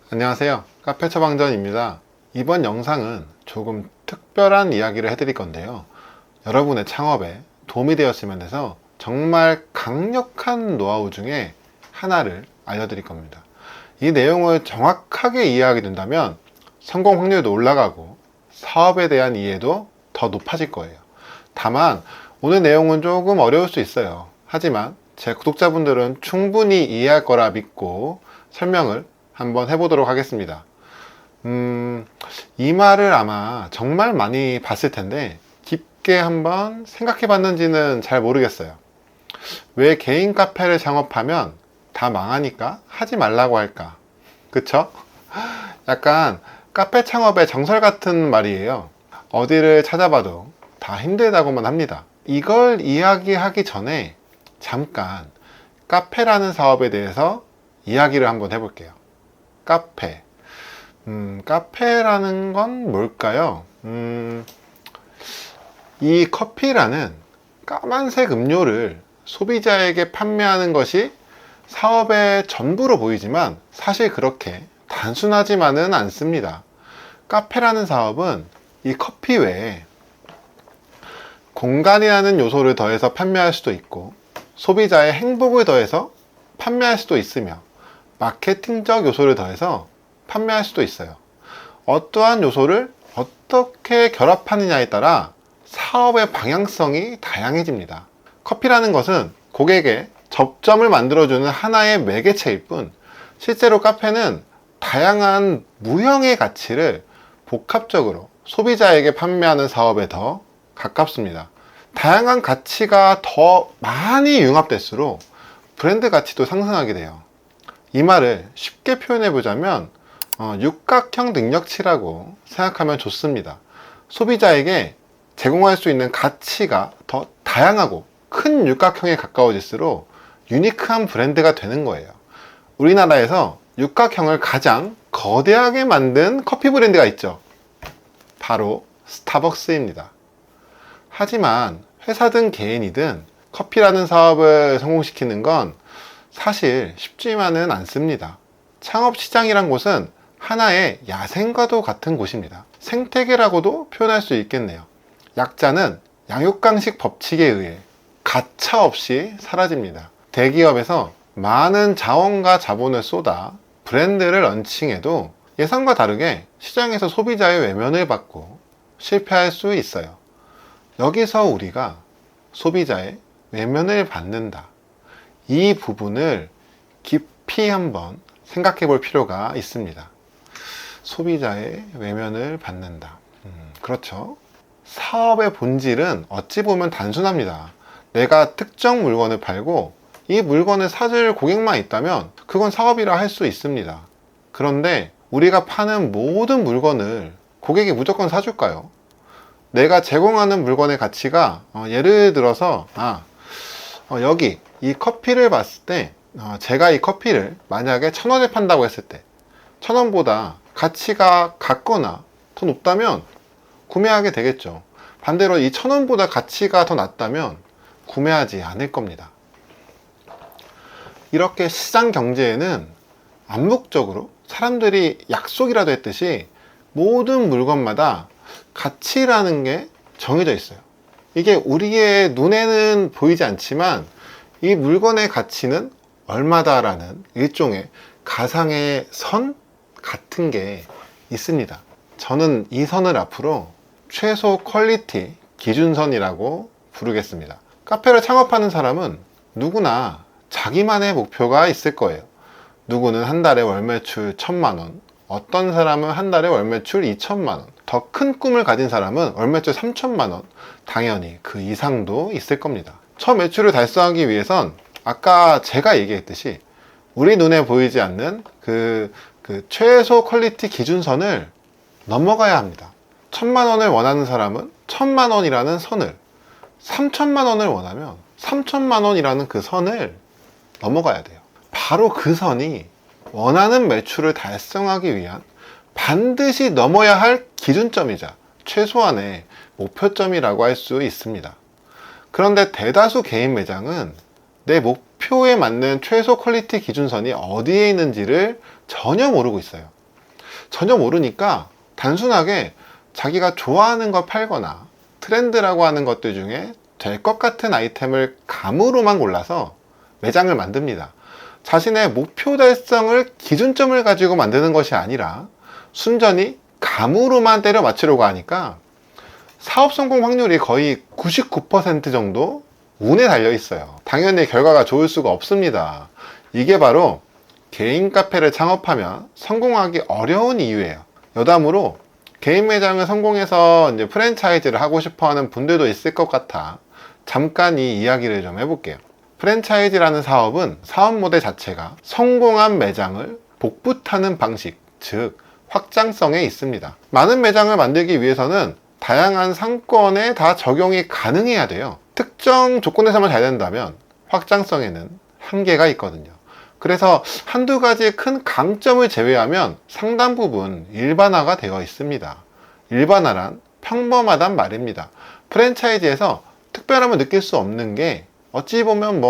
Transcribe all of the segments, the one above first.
안녕하세요. 카페 처방전입니다. 이번 영상은 조금 특별한 이야기를 해드릴 건데요. 여러분의 창업에 도움이 되었으면 해서 정말 강력한 노하우 중에 하나를 알려드릴 겁니다. 이 내용을 정확하게 이해하게 된다면 성공 확률도 올라가고 사업에 대한 이해도 더 높아질 거예요. 다만 오늘 내용은 조금 어려울 수 있어요. 하지만 제 구독자분들은 충분히 이해할 거라 믿고 설명을 한번 해보도록 하겠습니다. 이 말을 아마 정말 많이 봤을 텐데 깊게 한번 생각해 봤는지는 잘 모르겠어요. 왜 개인 카페를 창업하면 다 망하니까 하지 말라고 할까? 그쵸? 약간 카페 창업의 정설 같은 말이에요. 어디를 찾아봐도 다 힘들다고만 합니다. 이걸 이야기하기 전에 잠깐 카페라는 사업에 대해서 이야기를 한번 해볼게요. 카페. 카페라는 건 뭘까요? 이 커피라는 까만색 음료를 소비자에게 판매하는 것이 사업의 전부로 보이지만 사실 그렇게 단순하지만은 않습니다. 카페라는 사업은 이 커피 외에 공간이라는 요소를 더해서 판매할 수도 있고 소비자의 행복을 더해서 판매할 수도 있으며 마케팅적 요소를 더해서 판매할 수도 있어요. 어떠한 요소를 어떻게 결합하느냐에 따라 사업의 방향성이 다양해집니다. 커피라는 것은 고객의 접점을 만들어주는 하나의 매개체일 뿐 실제로 카페는 다양한 무형의 가치를 복합적으로 소비자에게 판매하는 사업에 더 가깝습니다. 다양한 가치가 더 많이 융합될수록 브랜드 가치도 상승하게 돼요. 이 말을 쉽게 표현해 보자면 육각형 능력치라고 생각하면 좋습니다. 소비자에게 제공할 수 있는 가치가 더 다양하고 큰 육각형에 가까워질수록 유니크한 브랜드가 되는 거예요. 우리나라에서 육각형을 가장 거대하게 만든 커피 브랜드가 있죠. 바로 스타벅스입니다. 하지만 회사든 개인이든 커피라는 사업을 성공시키는 건 사실 쉽지만은 않습니다. 창업시장이란 곳은 하나의 야생과도 같은 곳입니다. 생태계라고도 표현할 수 있겠네요. 약자는 양육강식 법칙에 의해 가차없이 사라집니다. 대기업에서 많은 자원과 자본을 쏟아 브랜드를 런칭해도 예상과 다르게 시장에서 소비자의 외면을 받고 실패할 수 있어요. 여기서 우리가 소비자의 외면을 받는다. 이 부분을 깊이 한번 생각해 볼 필요가 있습니다. 소비자의 외면을 받는다. 그렇죠. 사업의 본질은 어찌 보면 단순합니다. 내가 특정 물건을 팔고 이 물건을 사줄 고객만 있다면 그건 사업이라 할 수 있습니다. 그런데 우리가 파는 모든 물건을 고객이 무조건 사줄까요? 내가 제공하는 물건의 가치가 예를 들어서 여기 이 커피를 봤을 때 제가 이 커피를 만약에 1,000원에 판다고 했을 때 1,000원보다 가치가 같거나 더 높다면 구매하게 되겠죠. 반대로 이 1,000원보다 가치가 더 낮다면 구매하지 않을 겁니다. 이렇게 시장 경제에는 암묵적으로 사람들이 약속이라도 했듯이 모든 물건마다 가치라는 게 정해져 있어요. 이게 우리의 눈에는 보이지 않지만 이 물건의 가치는 얼마다라는 일종의 가상의 선 같은 게 있습니다. 저는 이 선을 앞으로 최소 퀄리티 기준선이라고 부르겠습니다. 카페를 창업하는 사람은 누구나 자기만의 목표가 있을 거예요. 누구는 한 달에 월 매출 1,000만 원, 어떤 사람은 한 달에 월 매출 2,000만 원, 더 큰 꿈을 가진 사람은 월 매출 3,000만 원, 당연히 그 이상도 있을 겁니다. 첫 매출을 달성하기 위해선 아까 제가 얘기했듯이 우리 눈에 보이지 않는 그 최소 퀄리티 기준선을 넘어가야 합니다. 1,000만 원을 원하는 사람은 1,000만 원이라는 선을, 3,000만 원을 원하면 3,000만 원이라는 그 선을 넘어가야 돼요. 바로 그 선이 원하는 매출을 달성하기 위한 반드시 넘어야 할 기준점이자 최소한의 목표점이라고 할 수 있습니다. 그런데 대다수 개인 매장은 내 목표에 맞는 최소 퀄리티 기준선이 어디에 있는지를 전혀 모르고 있어요. 전혀 모르니까 단순하게 자기가 좋아하는 걸 팔거나 트렌드라고 하는 것들 중에 될 것 같은 아이템을 감으로만 골라서 매장을 만듭니다. 자신의 목표 달성을 기준점을 가지고 만드는 것이 아니라 순전히 감으로만 때려 맞추려고 하니까 사업 성공 확률이 거의 99% 정도 운에 달려 있어요. 당연히 결과가 좋을 수가 없습니다. 이게 바로 개인 카페를 창업하면 성공하기 어려운 이유예요. 여담으로 개인 매장을 성공해서 이제 프랜차이즈를 하고 싶어 하는 분들도 있을 것 같아 잠깐 이 이야기를 좀 해볼게요. 프랜차이즈라는 사업은 사업 모델 자체가 성공한 매장을 복붙하는 방식, 즉 확장성에 있습니다. 많은 매장을 만들기 위해서는 다양한 상권에 다 적용이 가능해야 돼요. 특정 조건에서만 잘 된다면 확장성에는 한계가 있거든요. 그래서 한두 가지 큰 강점을 제외하면 상당 부분 일반화가 되어 있습니다. 일반화란 평범하단 말입니다. 프랜차이즈에서 특별함을 느낄 수 없는 게 어찌 보면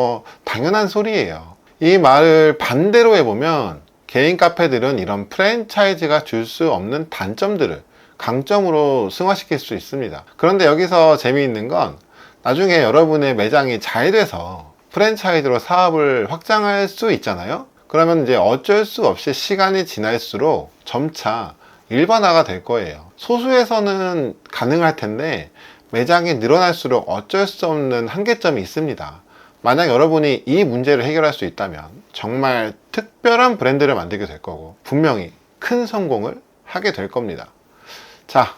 당연한 소리예요. 이 말을 반대로 해보면 개인 카페들은 이런 프랜차이즈가 줄 수 없는 단점들을 강점으로 승화시킬 수 있습니다. 그런데 여기서 재미있는 건 나중에 여러분의 매장이 잘 돼서 프랜차이즈로 사업을 확장할 수 있잖아요. 그러면 이제 어쩔 수 없이 시간이 지날수록 점차 일반화가 될 거예요. 소수에서는 가능할 텐데 매장이 늘어날수록 어쩔 수 없는 한계점이 있습니다. 만약 여러분이 이 문제를 해결할 수 있다면 정말 특별한 브랜드를 만들게 될 거고 분명히 큰 성공을 하게 될 겁니다. 자,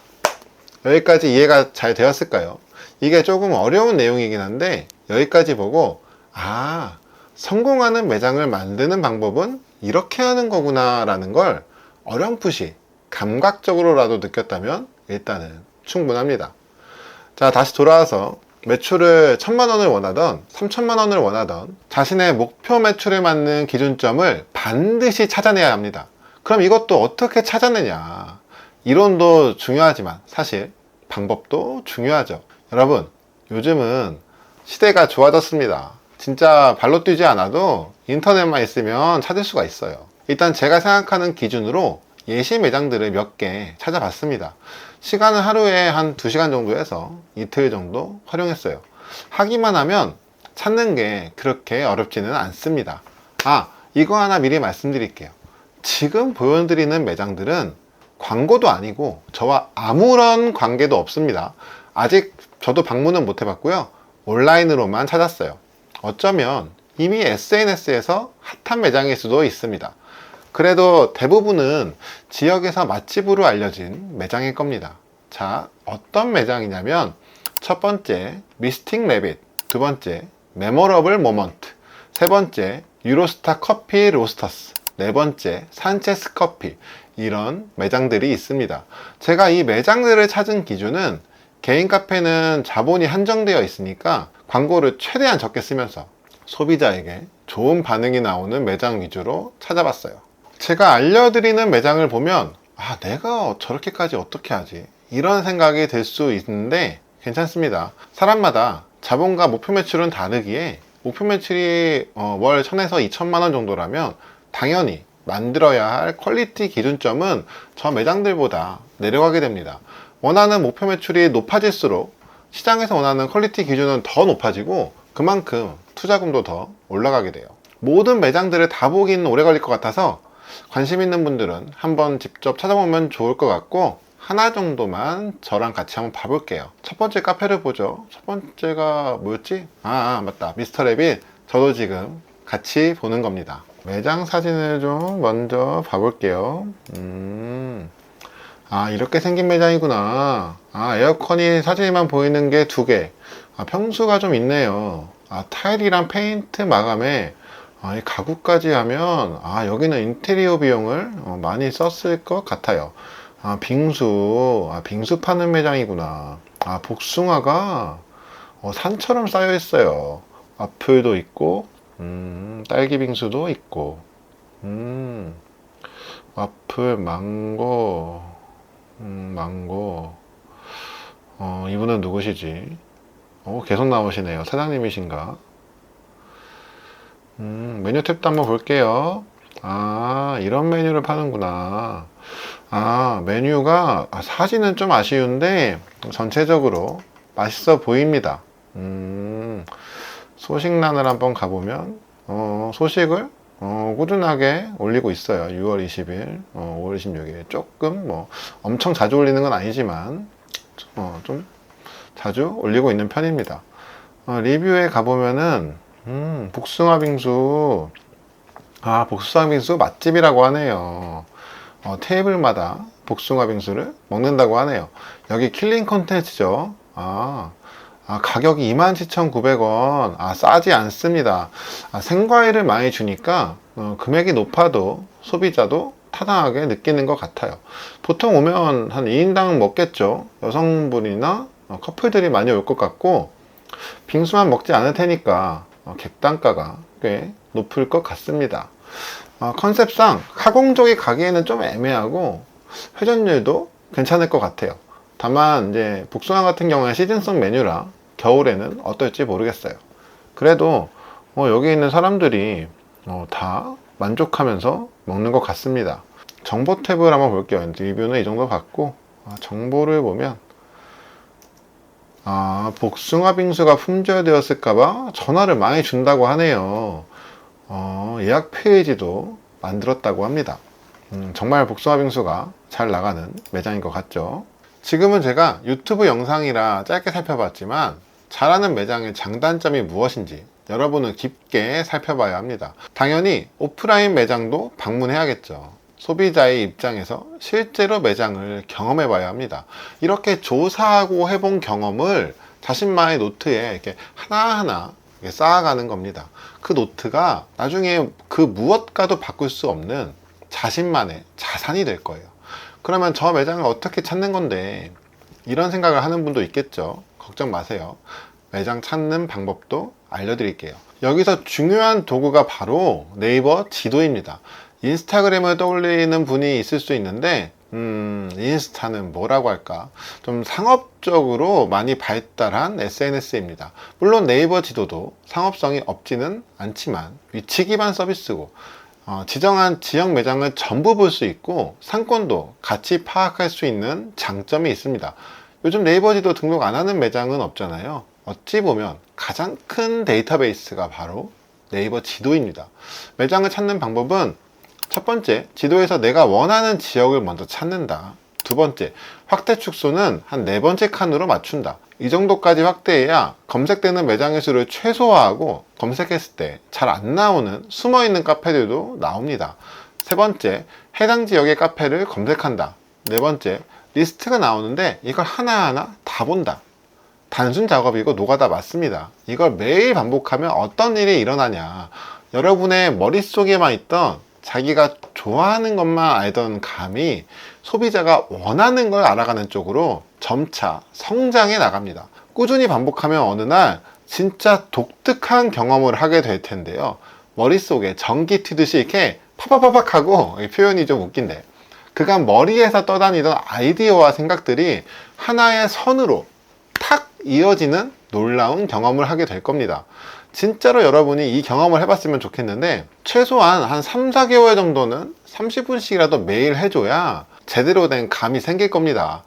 여기까지 이해가 잘 되었을까요? 이게 조금 어려운 내용이긴 한데 여기까지 보고 성공하는 매장을 만드는 방법은 이렇게 하는 거구나 라는 걸 어렴풋이 감각적으로라도 느꼈다면 일단은 충분합니다. 자, 다시 돌아와서 매출을 1000만 원을 원하던 3000만 원을 원하던 자신의 목표 매출에 맞는 기준점을 반드시 찾아내야 합니다. 그럼 이것도 어떻게 찾아내냐? 이론도 중요하지만 사실 방법도 중요하죠. 여러분, 요즘은 시대가 좋아졌습니다. 진짜 발로 뛰지 않아도 인터넷만 있으면 찾을 수가 있어요. 일단 제가 생각하는 기준으로 예시 매장들을 몇 개 찾아봤습니다. 시간은 하루에 한 2시간 정도 해서 이틀 정도 활용했어요. 하기만 하면 찾는 게 그렇게 어렵지는 않습니다. 이거 하나 미리 말씀드릴게요. 지금 보여드리는 매장들은 광고도 아니고 저와 아무런 관계도 없습니다. 아직 저도 방문은 못 해봤고요. 온라인으로만 찾았어요. 어쩌면 이미 SNS에서 핫한 매장일 수도 있습니다. 그래도 대부분은 지역에서 맛집으로 알려진 매장일 겁니다. 자, 어떤 매장이냐면 첫 번째 미스틱 래빗, 두 번째 메모러블 모먼트, 세 번째 유로스타 커피 로스터스, 네 번째 산체스 커피, 이런 매장들이 있습니다. 제가 이 매장들을 찾은 기준은 개인 카페는 자본이 한정되어 있으니까 광고를 최대한 적게 쓰면서 소비자에게 좋은 반응이 나오는 매장 위주로 찾아봤어요. 제가 알려드리는 매장을 보면 내가 저렇게까지 어떻게 하지? 이런 생각이 들 수 있는데 괜찮습니다. 사람마다 자본과 목표 매출은 다르기에 목표 매출이 월 1000에서 2000만 원 정도라면 당연히 만들어야 할 퀄리티 기준점은 저 매장들보다 내려가게 됩니다. 원하는 목표 매출이 높아질수록 시장에서 원하는 퀄리티 기준은 더 높아지고 그만큼 투자금도 더 올라가게 돼요. 모든 매장들을 다 보기는 오래 걸릴 것 같아서 관심 있는 분들은 한번 직접 찾아보면 좋을 것 같고 하나 정도만 저랑 같이 한번 봐볼게요. 첫 번째 카페를 보죠. 첫 번째가 뭐였지? 맞다, 미스터 래빗. 저도 지금 같이 보는 겁니다. 매장 사진을 좀 먼저 봐볼게요. 이렇게 생긴 매장이구나. 에어컨이 사진에만 보이는 게 2개. 평수가 좀 있네요. 타일이랑 페인트 마감에 이 가구까지 하면 여기는 인테리어 비용을 많이 썼을 것 같아요. 빙수 파는 매장이구나. 복숭아가 산처럼 쌓여 있어요. 와플도 있고 딸기 빙수도 있고 와플 망고 이분은 누구시지? 계속 나오시네요. 사장님이신가? 메뉴 탭도 한번 볼게요. 이런 메뉴를 파는구나. 메뉴가 사진은 좀 아쉬운데 전체적으로 맛있어 보입니다. 소식란을 한번 가보면 소식을 꾸준하게 올리고 있어요. 6월 20일, 5월 26일 조금 엄청 자주 올리는 건 아니지만 좀 자주 올리고 있는 편입니다. 리뷰에 가보면은 복숭아 빙수, 복숭아 빙수 맛집이라고 하네요. 테이블마다 복숭아 빙수를 먹는다고 하네요. 여기 킬링 콘텐츠죠. 가격이 27,900원. 싸지 않습니다. 생과일을 많이 주니까 금액이 높아도 소비자도 타당하게 느끼는 것 같아요. 보통 오면 한 2인당 먹겠죠. 여성분이나 커플들이 많이 올 것 같고, 빙수만 먹지 않을 테니까 객단가가 꽤 높을 것 같습니다. 컨셉상 카공족이 가기에는 좀 애매하고 회전율도 괜찮을 것 같아요. 다만 이제 복숭아 같은 경우에 시즌성 메뉴라 겨울에는 어떨지 모르겠어요. 그래도 여기 있는 사람들이 다 만족하면서 먹는 것 같습니다. 정보 탭을 한번 볼게요. 리뷰는 이 정도 받고 정보를 보면 복숭아 빙수가 품절되었을까봐 전화를 많이 준다고 하네요. 예약 페이지도 만들었다고 합니다. 정말 복숭아 빙수가 잘 나가는 매장인 것 같죠. 지금은 제가 유튜브 영상이라 짧게 살펴봤지만 잘하는 매장의 장단점이 무엇인지 여러분은 깊게 살펴봐야 합니다. 당연히 오프라인 매장도 방문해야겠죠. 소비자의 입장에서 실제로 매장을 경험해 봐야 합니다. 이렇게 조사하고 해본 경험을 자신만의 노트에 이렇게 하나하나 쌓아가는 겁니다. 그 노트가 나중에 그 무엇과도 바꿀 수 없는 자신만의 자산이 될 거예요. 그러면 저 매장을 어떻게 찾는 건데, 이런 생각을 하는 분도 있겠죠. 걱정 마세요. 매장 찾는 방법도 알려드릴게요. 여기서 중요한 도구가 바로 네이버 지도입니다. 인스타그램을 떠올리는 분이 있을 수 있는데 인스타는 뭐라고 할까, 좀 상업적으로 많이 발달한 SNS입니다. 물론 네이버 지도도 상업성이 없지는 않지만 위치 기반 서비스고 지정한 지역 매장을 전부 볼 수 있고 상권도 같이 파악할 수 있는 장점이 있습니다. 요즘 네이버 지도 등록 안 하는 매장은 없잖아요. 어찌 보면 가장 큰 데이터베이스가 바로 네이버 지도입니다. 매장을 찾는 방법은 첫 번째, 지도에서 내가 원하는 지역을 먼저 찾는다. 두 번째, 확대 축소는 한 네 번째 칸으로 맞춘다. 이 정도까지 확대해야 검색되는 매장의 수를 최소화하고 검색했을 때 잘 안 나오는 숨어있는 카페들도 나옵니다. 세 번째, 해당 지역의 카페를 검색한다. 네 번째, 리스트가 나오는데 이걸 하나하나 다 본다. 단순 작업이고 노가다 맞습니다. 이걸 매일 반복하면 어떤 일이 일어나냐. 여러분의 머릿속에만 있던 자기가 좋아하는 것만 알던 감이 소비자가 원하는 걸 알아가는 쪽으로 점차 성장해 나갑니다. 꾸준히 반복하면 어느 날 진짜 독특한 경험을 하게 될 텐데요. 머릿속에 전기 튀듯이 이렇게 파파파팍 하고, 표현이 좀 웃긴데, 그간 머리에서 떠다니던 아이디어와 생각들이 하나의 선으로 탁 이어지는 놀라운 경험을 하게 될 겁니다. 진짜로 여러분이 이 경험을 해봤으면 좋겠는데, 최소한 한 3, 4개월 정도는 30분씩이라도 매일 해줘야 제대로 된 감이 생길 겁니다.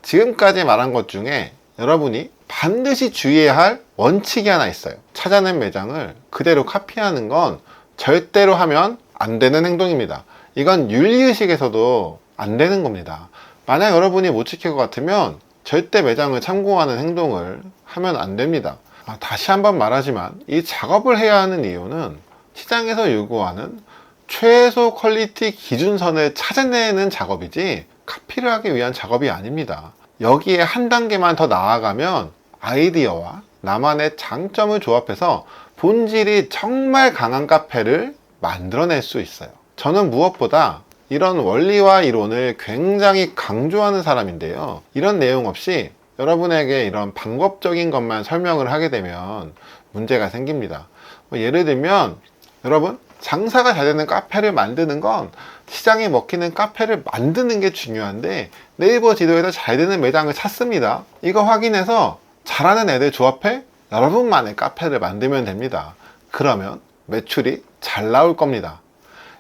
지금까지 말한 것 중에 여러분이 반드시 주의해야 할 원칙이 하나 있어요. 찾아낸 매장을 그대로 카피하는 건 절대로 하면 안 되는 행동입니다. 이건 윤리의식에서도 안 되는 겁니다. 만약 여러분이 못 지킬 것 같으면 절대 매장을 참고하는 행동을 하면 안 됩니다. 다시 한번 말하지만 이 작업을 해야 하는 이유는 시장에서 요구하는 최소 퀄리티 기준선을 찾아내는 작업이지 카피를 하기 위한 작업이 아닙니다. 여기에 한 단계만 더 나아가면 아이디어와 나만의 장점을 조합해서 본질이 정말 강한 카페를 만들어낼 수 있어요. 저는 무엇보다 이런 원리와 이론을 굉장히 강조하는 사람인데요. 이런 내용 없이 여러분에게 이런 방법적인 것만 설명을 하게 되면 문제가 생깁니다. 예를 들면 여러분, 장사가 잘 되는 카페를 만드는 건 시장에 먹히는 카페를 만드는 게 중요한데 네이버 지도에서 잘 되는 매장을 찾습니다. 이거 확인해서 잘하는 애들 조합해 여러분만의 카페를 만들면 됩니다. 그러면 매출이 잘 나올 겁니다.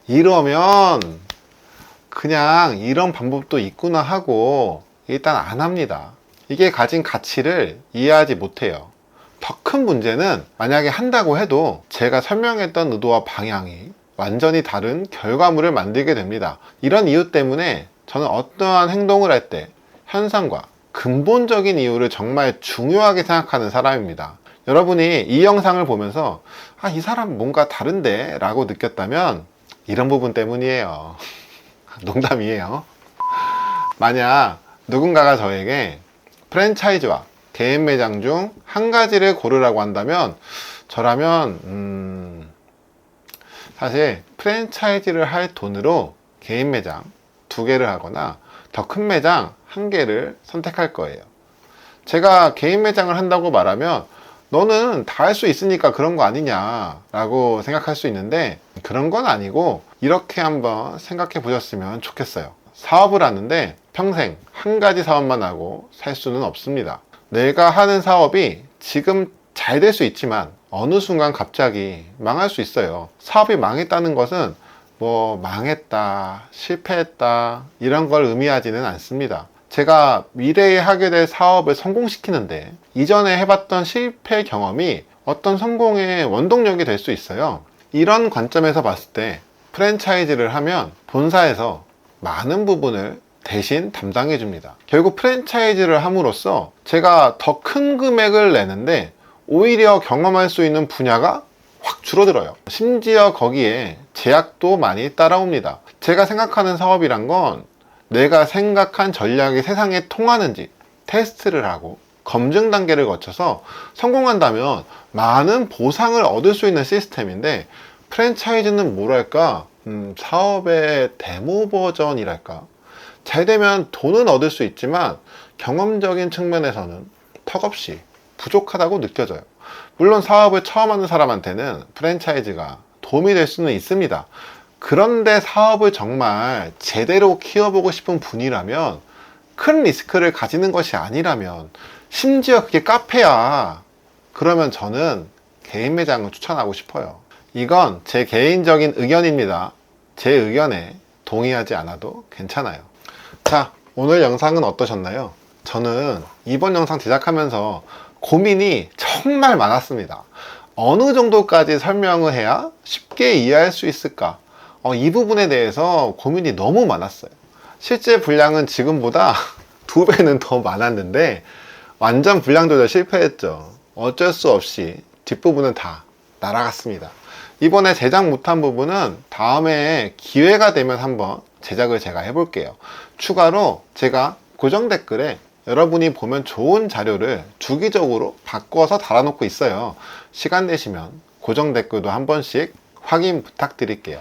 이러면 그냥 이런 방법도 있구나 하고 일단 안 합니다. 이게 가진 가치를 이해하지 못해요. 더 큰 문제는 만약에 한다고 해도 제가 설명했던 의도와 방향이 완전히 다른 결과물을 만들게 됩니다. 이런 이유 때문에 저는 어떠한 행동을 할 때 현상과 근본적인 이유를 정말 중요하게 생각하는 사람입니다. 여러분이 이 영상을 보면서 이 사람 뭔가 다른데 라고 느꼈다면 이런 부분 때문이에요. 농담이에요. 만약 누군가가 저에게 프랜차이즈와 개인 매장 중 한 가지를 고르라고 한다면 저라면 사실 프랜차이즈를 할 돈으로 개인 매장 2개를 하거나 더 큰 매장 1개를 선택할 거예요. 제가 개인 매장을 한다고 말하면 너는 다 할 수 있으니까 그런 거 아니냐 라고 생각할 수 있는데, 그런 건 아니고 이렇게 한번 생각해 보셨으면 좋겠어요. 사업을 하는데 평생 한 가지 사업만 하고 살 수는 없습니다. 내가 하는 사업이 지금 잘 될 수 있지만 어느 순간 갑자기 망할 수 있어요. 사업이 망했다는 것은 뭐 망했다, 실패했다 이런 걸 의미하지는 않습니다. 제가 미래에 하게 될 사업을 성공시키는데 이전에 해봤던 실패 경험이 어떤 성공의 원동력이 될 수 있어요. 이런 관점에서 봤을 때 프랜차이즈를 하면 본사에서 많은 부분을 대신 담당해 줍니다. 결국 프랜차이즈를 함으로써 제가 더 큰 금액을 내는데 오히려 경험할 수 있는 분야가 확 줄어들어요. 심지어 거기에 제약도 많이 따라옵니다. 제가 생각하는 사업이란 건 내가 생각한 전략이 세상에 통하는지 테스트를 하고 검증 단계를 거쳐서 성공한다면 많은 보상을 얻을 수 있는 시스템인데, 프랜차이즈는 뭐랄까 사업의 데모 버전이랄까. 잘 되면 돈은 얻을 수 있지만 경험적인 측면에서는 턱없이 부족하다고 느껴져요. 물론 사업을 처음 하는 사람한테는 프랜차이즈가 도움이 될 수는 있습니다. 그런데 사업을 정말 제대로 키워보고 싶은 분이라면, 큰 리스크를 가지는 것이 아니라면, 심지어 그게 카페야, 그러면 저는 개인 매장을 추천하고 싶어요. 이건 제 개인적인 의견입니다. 제 의견에 동의하지 않아도 괜찮아요. 자, 오늘 영상은 어떠셨나요? 저는 이번 영상 제작하면서 고민이 정말 많았습니다. 어느 정도까지 설명을 해야 쉽게 이해할 수 있을까? 이 부분에 대해서 고민이 너무 많았어요. 실제 분량은 지금보다 2배는 더 많았는데 완전 분량 조절 실패했죠. 어쩔 수 없이 뒷부분은 다 날아갔습니다. 이번에 제작 못한 부분은 다음에 기회가 되면 한번 제작을 제가 해볼게요. 추가로 제가 고정 댓글에 여러분이 보면 좋은 자료를 주기적으로 바꿔서 달아놓고 있어요. 시간 되시면 고정 댓글도 한 번씩 확인 부탁드릴게요.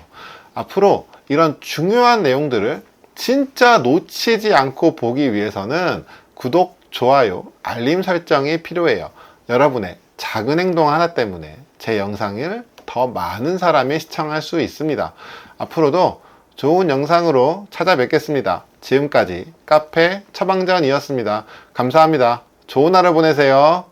앞으로 이런 중요한 내용들을 진짜 놓치지 않고 보기 위해서는 구독, 좋아요, 알림 설정이 필요해요. 여러분의 작은 행동 하나 때문에 제 영상을 더 많은 사람이 시청할 수 있습니다. 앞으로도 좋은 영상으로 찾아뵙겠습니다. 지금까지 카페 처방전이었습니다. 감사합니다. 좋은 하루 보내세요.